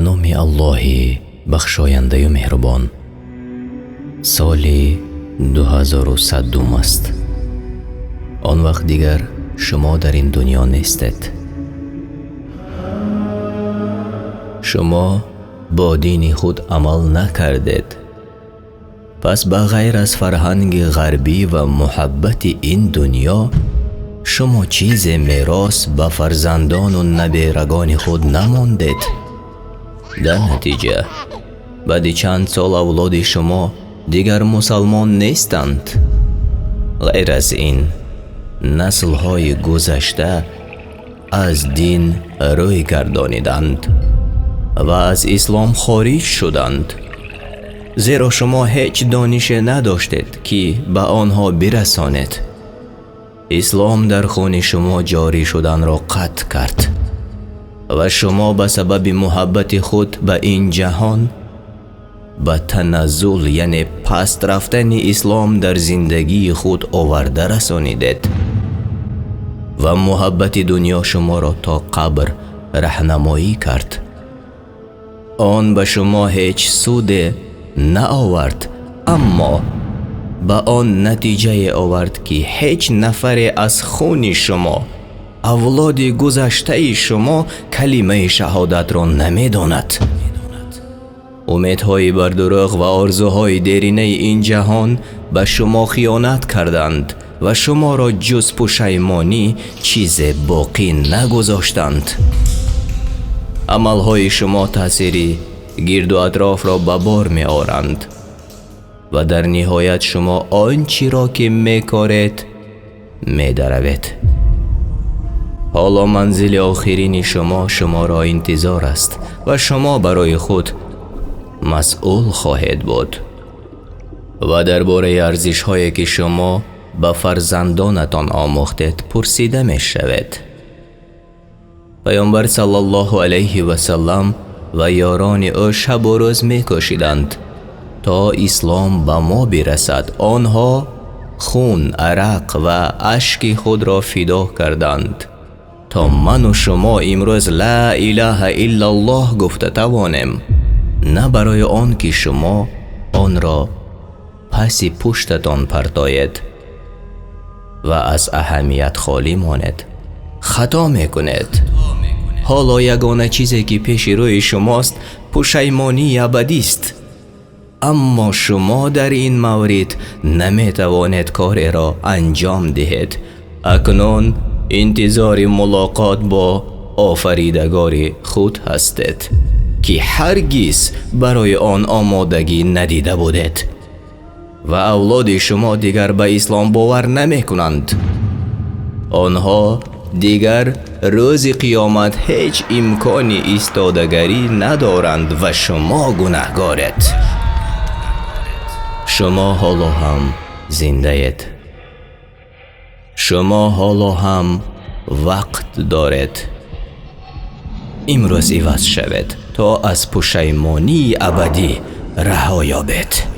نام الله بخشاینده و مهربان. سال 2102 است. آن وقت دیگر شما در این دنیا نیستید. شما با دین خود عمل نکردید. پس بغیر از فرهنگ غربی و محبت این دنیا، شما چیز میراث به فرزندان و نبیرگان خود نماندید. در نتیجه بعد چند سال اولاد شما دیگر مسلمان نیستند. غیر از این، نسل‌های گذشته از دین روی گردانیدند و از اسلام خارج شدند، زیرا شما هیچ دانش نداشتید که به آنها برسانید. اسلام در خون شما جاری شدن را قطع کرد و شما به سبب محبت خود به این جهان به تنزل یعنی پست رفتن اسلام در زندگی خود آورده رسانیدید و محبت دنیا شما را تا قبر راهنمایی کرد. آن به شما هیچ سود نه آورد، اما به آن نتیجه آورد که هیچ نفر از خون شما، اولاد گذشته شما، کلمه شهادت را نمیداند. امیدهای بر دروغ و آرزوهای دیرینه این جهان به شما خیانت کردند و شما را جز پشیمانی چیز باقی نگذاشتند. عملهای شما تأثیری گرد و اطراف را به بار می آورند و در نهایت شما آنچه را که می کارید می دروید. حالا منزل آخرین شما را انتظار است و شما برای خود مسئول خواهید بود و درباره ارزش هایی که شما به فرزندانتان آموختید پرسیده می شود. پیامبر صلی الله علیه و سلم و یاران او شب و روز می کوشیدند تا اسلام به ما برسد. آنها خون، عرق و اشک خود را فدا کردند تا من و شما امروز لا اله الا الله گفته توانیم، نه برای آن که شما آن را پس پشتتان پرتایید و از اهمیت خالی مانید. خطا میکنید. حالا یگانه چیزی که پیش روی شماست پشیمانی ابدی است، اما شما در این مورد نمیتوانید کار را انجام دهید. اکنون انتظار ملاقات با آفریدگار خود هستید که هرگز برای آن آمادگی ندیده بودید و اولاد شما دیگر به اسلام باور نمی کنند. آنها دیگر روز قیامت هیچ امکان ایستادگی ندارند و شما گناهگارید. شما حالا هم زنده اید. شما حالا هم وقت دارید. امروز عوض شوید تا از پشیمانی ابدی رها یابید.